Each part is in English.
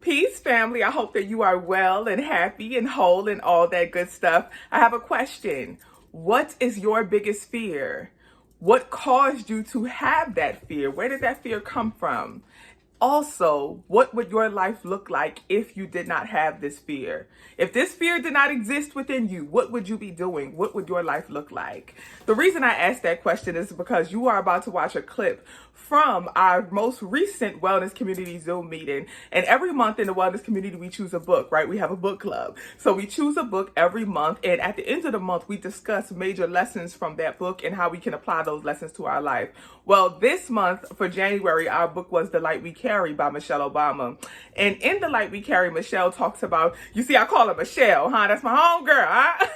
Peace, family. I hope that you are well and happy and whole and all that good stuff. I have a question. What is your biggest fear? What caused you to have that fear? Where did that fear come from? Also, what would your life look like if you did not have this fear? If this fear did not exist within you, what would you be doing? What would your life look like? The reason I asked that question is because you are about to watch a clip from our most recent Wellness Community Zoom meeting. And every month in the Wellness Community, we choose a book, right? We have a book club. So we choose a book every month. And at the end of the month, we discuss major lessons from that book and how we can apply those lessons to our life. Well, this month for January, our book was The Light We Carry by Michelle Obama. And in The Light We Carry, Michelle talks about, you see, I call her Michelle, huh? That's my homegirl, huh?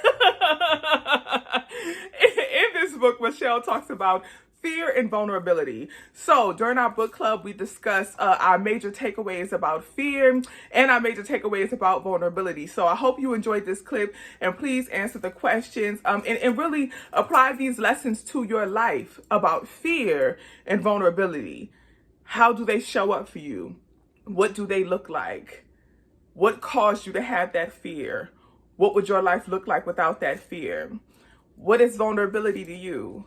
In this book, Michelle talks about fear and vulnerability. So during our book club, we discuss our major takeaways about fear and our major takeaways about vulnerability. So I hope you enjoyed this clip, and please answer the questions and really apply these lessons to your life about fear and vulnerability. How do they show up for you? What do they look like? What caused you to have that fear? What would your life look like without that fear? What is vulnerability to you?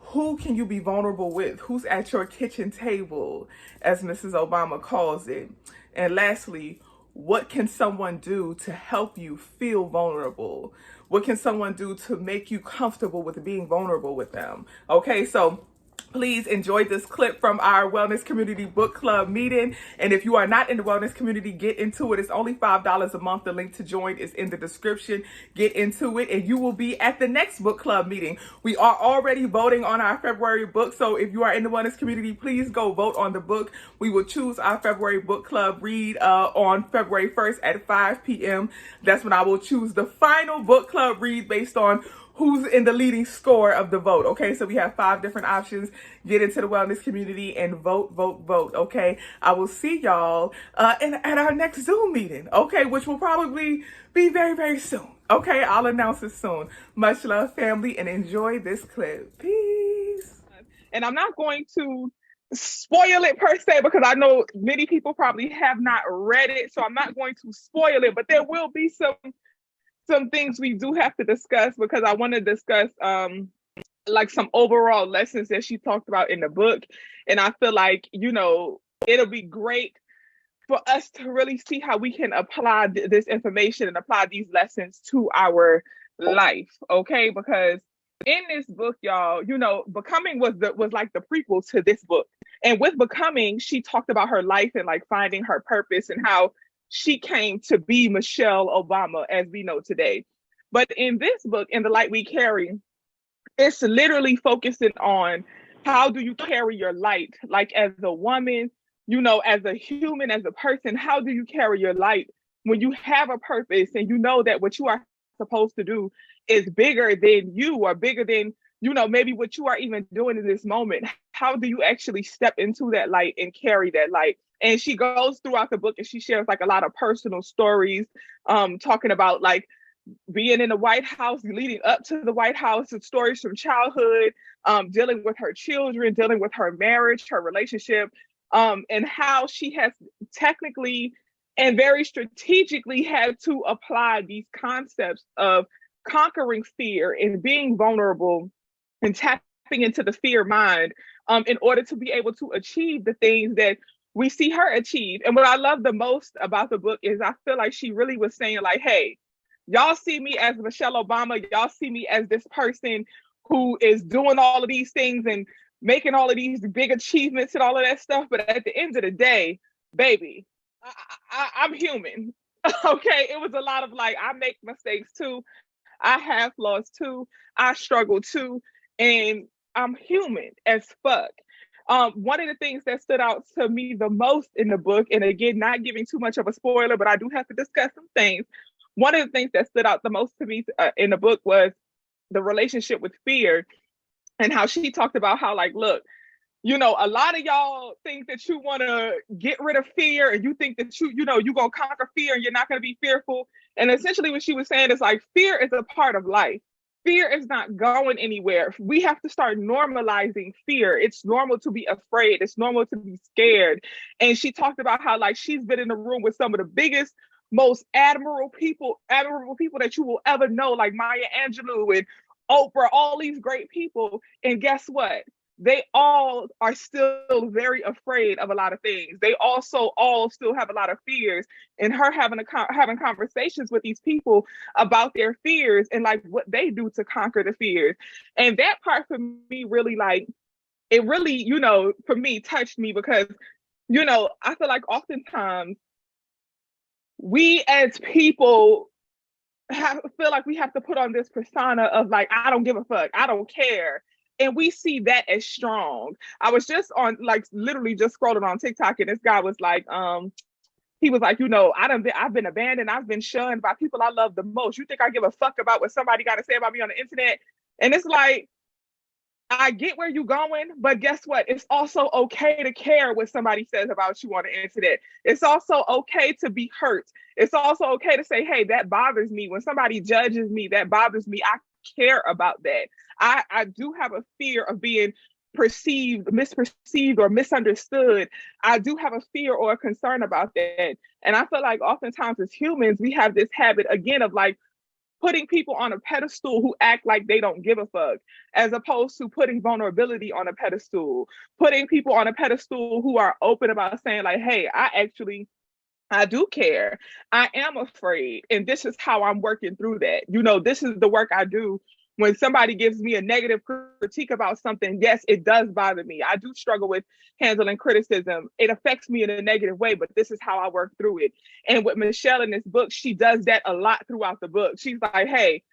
Who can you be vulnerable with? Who's at your kitchen table, as Mrs. Obama calls it? And lastly, what can someone do to help you feel vulnerable? What can someone do to make you comfortable with being vulnerable with them? Okay, so please enjoy this clip from our Wellness Community Book Club meeting. And if you are not in the Wellness Community, get into it. It's only $5 a month. The link to join is in the description. Get into it, and you will be at the next book club meeting. We are already voting on our February book. So if you are in the Wellness Community, please go vote on the book. We will choose our February book club read on February 1st at 5 p.m. That's when I will choose the final book club read based on who's in the leading score of the vote. Okay, so we have 5 different options. Get into the Wellness Community and vote, vote, vote. Okay, I will see y'all at our next Zoom meeting. Okay, which will probably be very, very soon. Okay, I'll announce it soon. Much love, family, and enjoy this clip. Peace. And I'm not going to spoil it per se, because I know many people probably have not read it, so I'm not going to spoil it, but there will be some things we do have to discuss, because I want to discuss like some overall lessons that she talked about in the book. And I feel like, it'll be great for us to really see how we can apply this information and apply these lessons to our life. Okay, because in this book, y'all, Becoming was like the prequel to this book. And with Becoming, she talked about her life and like finding her purpose and how she came to be Michelle Obama as we know today. But in this book, in The Light We Carry, it's literally focusing on how do you carry your light, like as a woman, as a human, as a person, how do you carry your light when you have a purpose and you know that what you are supposed to do is bigger than you, or bigger than, maybe what you are even doing in this moment. How do you actually step into that light and carry that light? And she goes throughout the book and she shares like a lot of personal stories, talking about like being in the White House, leading up to the White House, and stories from childhood, dealing with her children, dealing with her marriage, her relationship, and how she has technically and very strategically had to apply these concepts of conquering fear and being vulnerable and tapping into the fear mind in order to be able to achieve the things that we see her achieve. And what I love the most about the book is I feel like she really was saying like, hey, y'all see me as Michelle Obama. Y'all see me as this person who is doing all of these things and making all of these big achievements and all of that stuff. But at the end of the day, baby, I'm human. Okay, it was a lot of like, I make mistakes too. I have flaws too. I struggle too. And I'm human as fuck. One of the things that stood out to me the most in the book, and again, not giving too much of a spoiler, but I do have to discuss some things. One of the things that stood out the most to me in the book was the relationship with fear, and how she talked about how, like, look, a lot of y'all think that you want to get rid of fear, and you think that you're going to conquer fear and you're not going to be fearful. And essentially what she was saying is like, fear is a part of life. fear is not going anywhere. We have to start normalizing fear. It's normal to be afraid. It's normal to be scared. And she talked about how like she's been in the room with some of the biggest, most admirable people that you will ever know, like Maya Angelou and Oprah, all these great people. And guess what? They all are still very afraid of a lot of things. They also all still have a lot of fears. And her having conversations with these people about their fears and like what they do to conquer the fears. And that part for me really like it really, for me touched me because, I feel like oftentimes we as people feel like we have to put on this persona of like, I don't give a fuck, I don't care. And we see that as strong. I was just on like literally just scrolling on TikTok and this guy was like, he was like, I've been abandoned, I've been shunned by people I love the most. You think I give a fuck about what somebody got to say about me on the internet? And it's like, I get where you're going, but guess what? It's also okay to care what somebody says about you on the internet. It's also okay to be hurt. It's also okay to say, hey, that bothers me. When somebody judges me, that bothers me. I care about that. I do have a fear of being misperceived, or misunderstood. I do have a fear or a concern about that. And I feel like oftentimes as humans, we have this habit again of like, putting people on a pedestal who act like they don't give a fuck, as opposed to putting vulnerability on a pedestal, putting people on a pedestal who are open about saying like, hey, I do care. I am afraid. And this is how I'm working through that. This is the work I do. When somebody gives me a negative critique about something, yes, it does bother me. I do struggle with handling criticism. It affects me in a negative way, but this is how I work through it. And with Michelle in this book, she does that a lot throughout the book. She's like, hey,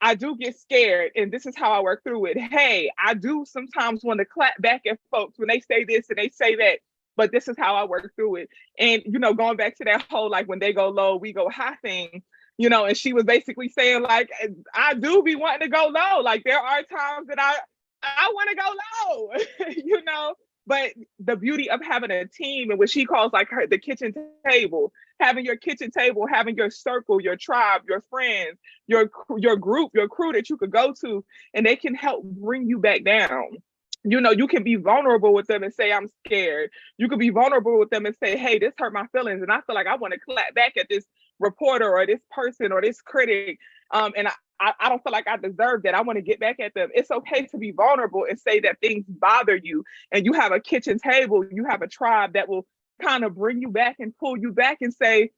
I do get scared, and this is how I work through it. Hey, I do sometimes want to clap back at folks when they say this and they say that, but this is how I work through it. And, going back to that whole, like, when they go low, we go high thing, and she was basically saying, like, I do be wanting to go low. Like, there are times that I want to go low, but the beauty of having a team and what she calls like the kitchen table, having your kitchen table, having your circle, your tribe, your friends, your group, your crew that you could go to, and they can help bring you back down. You can be vulnerable with them and say, I'm scared. You could be vulnerable with them and say, hey, this hurt my feelings. And I feel like I want to clap back at this reporter or this person or this critic. And I don't feel like I deserve that. I want to get back at them. It's okay to be vulnerable and say that things bother you. And you have a kitchen table, you have a tribe that will kind of bring you back and pull you back and say,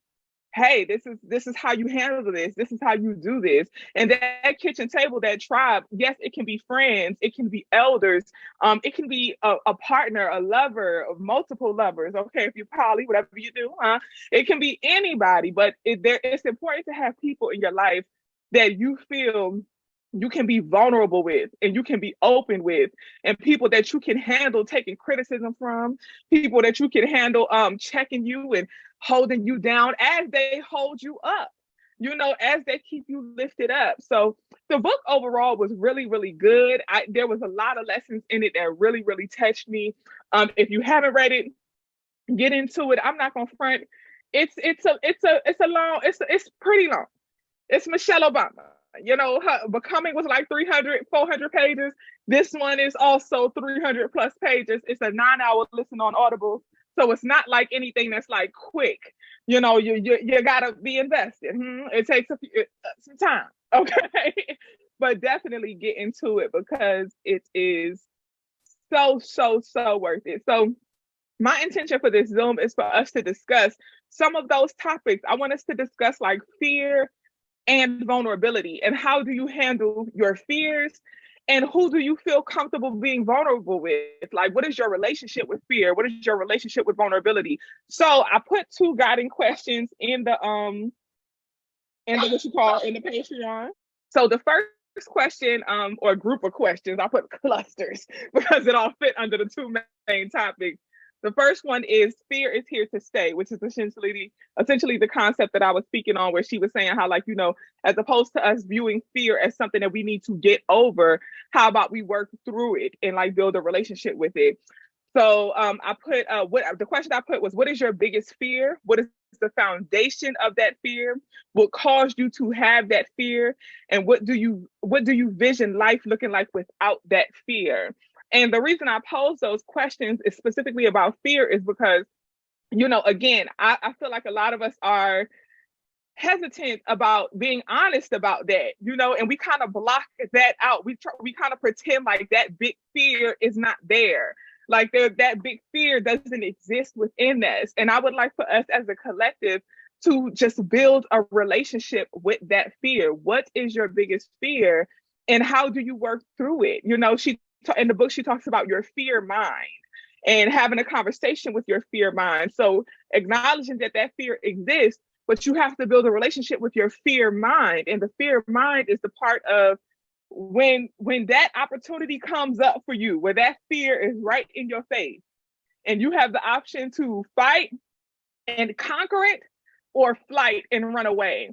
hey, this is how you handle this. This is how you do this. And that kitchen table, that tribe, yes, it can be friends, it can be elders, it can be a partner, a lover, multiple lovers. Okay, if you're poly, whatever you do, it can be anybody. But it's important to have people in your life that you feel you can be vulnerable with and you can be open with, and people that you can handle taking criticism from, people that you can handle checking you and holding you down as they hold you up, as they keep you lifted up. So the book overall was really, really good. There was a lot of lessons in it that really, really touched me. If you haven't read it, get into it. I'm not gonna front. It's pretty long. It's Michelle Obama. Her Becoming was like 300, 400 pages. This one is also 300 plus pages. It's a 9-hour listen on Audible. So it's not like anything that's like quick. You gotta be invested. It takes some time. Okay. But definitely get into it because it is so worth it. So my intention for this Zoom is for us to discuss some of those topics. I want us to discuss like fear and vulnerability, and how do you handle your fears, and who do you feel comfortable being vulnerable with? Like, what is your relationship with fear? What is your relationship with vulnerability? So I put 2 guiding questions in the in the Patreon. So the first question, or group of questions, I put clusters because it all fit under the 2 main topics. The first one is fear is here to stay, which is essentially the concept that I was speaking on, where she was saying how, like, as opposed to us viewing fear as something that we need to get over, how about we work through it and like build a relationship with it? So I put the question I put was, what is your biggest fear? What is the foundation of that fear? What caused you to have that fear? And what do you vision life looking like without that fear? And the reason I pose those questions is specifically about fear is because, again, I feel like a lot of us are hesitant about being honest about that, and we kind of block that out. We kind of pretend like that big fear is not there. Like that big fear doesn't exist within us. And I would like for us as a collective to just build a relationship with that fear. What is your biggest fear and how do you work through it? In the book, she talks about your fear mind and having a conversation with your fear mind. So acknowledging that fear exists, but you have to build a relationship with your fear mind. And the fear mind is the part of when that opportunity comes up for you, where that fear is right in your face, and you have the option to fight and conquer it or flight and run away.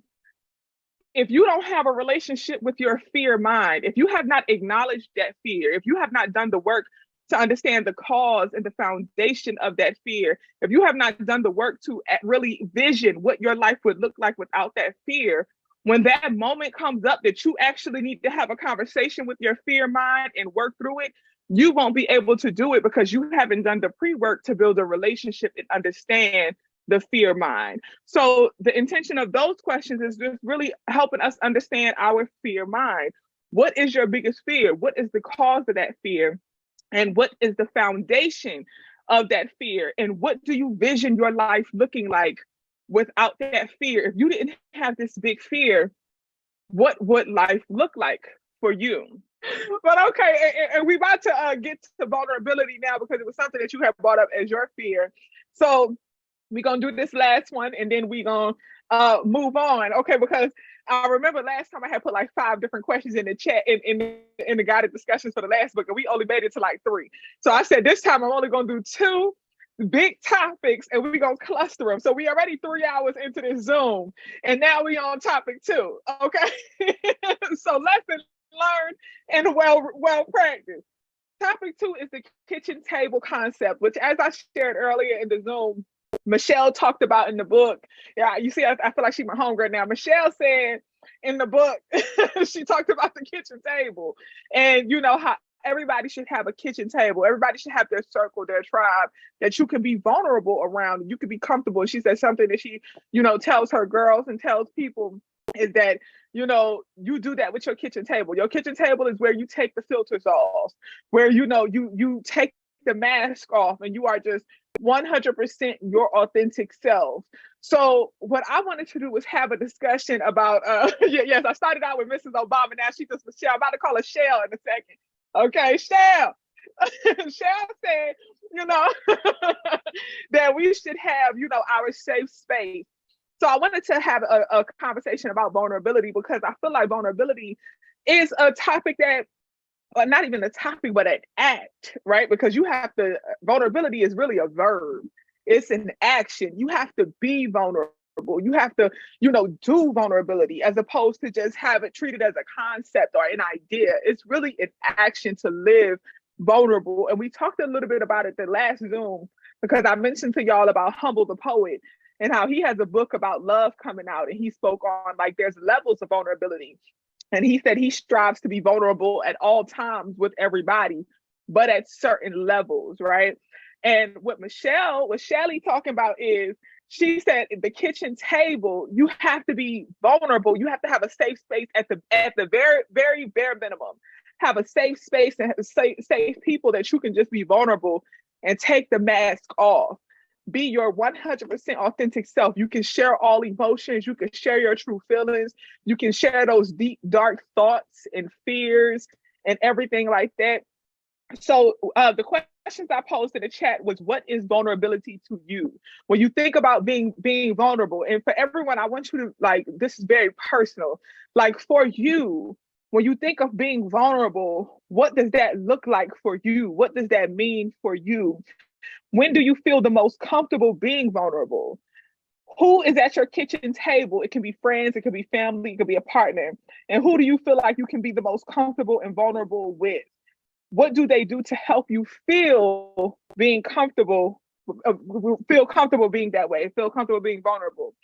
If you don't have a relationship with your fear mind, if you have not acknowledged that fear, if you have not done the work to understand the cause and the foundation of that fear, if you have not done the work to really vision what your life would look like without that fear, when that moment comes up that you actually need to have a conversation with your fear mind and work through it, you won't be able to do it because you haven't done the pre-work to build a relationship and understand the fear mind. So the intention of those questions is just really helping us understand our fear mind. What is your biggest fear? What is the cause of that fear? And what is the foundation of that fear? And what do you vision your life looking like without that fear? If you didn't have this big fear, what would life look like for you? But okay, and we're about to get to vulnerability now because it was something that you have brought up as your fear. So we're going to do this last one and then we're going to move on. Okay, because I remember last time I had put like 5 different questions in the chat in the guided discussions for the last book, and we only made it to like 3. So I said this time I'm only going to do 2 big topics and we're going to cluster them. So we already 3 hours into this Zoom and now we on topic 2. Okay. So lesson learned and well practiced. Topic 2 is the kitchen table concept, which, as I shared earlier in the Zoom, Michelle talked about in the book. Yeah, you see, I feel like she's my homegirl now. Michelle said in the book, she talked about the kitchen table and how everybody should have a kitchen table. Everybody should have their circle, their tribe that you can be vulnerable around. You can be comfortable. She said something that she, tells her girls and tells people is that, you do that with your kitchen table. Your kitchen table is where you take the filters off, where, you take the mask off and you are just 100% your authentic self. So what I wanted to do was have a discussion about, yes, I started out with Mrs. Obama. Now she's just Michelle. I'm about to call her Shell in a second. Okay, Shell. Shell said, that we should have, our safe space. So I wanted to have a conversation about vulnerability because I feel like vulnerability is a topic that, or not even a topic, but an act, right? Because vulnerability is really a verb. It's an action. You have to be vulnerable. You have to, do vulnerability as opposed to just have it treated as a concept or an idea. It's really an action to live vulnerable. And we talked a little bit about it the last Zoom because I mentioned to y'all about Humble the Poet and how he has a book about love coming out. And he spoke on like there's levels of vulnerability. And he said he strives to be vulnerable at all times with everybody, but at certain levels, right? And what Shelly talking about is, she said the kitchen table, you have to be vulnerable. You have to have a safe space at the very, very bare minimum. Have a safe space and have safe people that you can just be vulnerable and take the mask off. Be your 100% authentic self. You can share all emotions. You can share your true feelings. You can share those deep, dark thoughts and fears and everything like that. So the questions I posed in the chat was, what is vulnerability to you? When you think about being vulnerable, and for everyone, I want you to, this is very personal. Like for you, when you think of being vulnerable, what does that look like for you? What does that mean for you? When do you feel the most comfortable being vulnerable? Who is at your kitchen table? It can be friends, it could be family, it could be a partner. And who do you feel like you can be the most comfortable and vulnerable with? What do they do to help you feel being comfortable feel comfortable being that way, feel comfortable being vulnerable.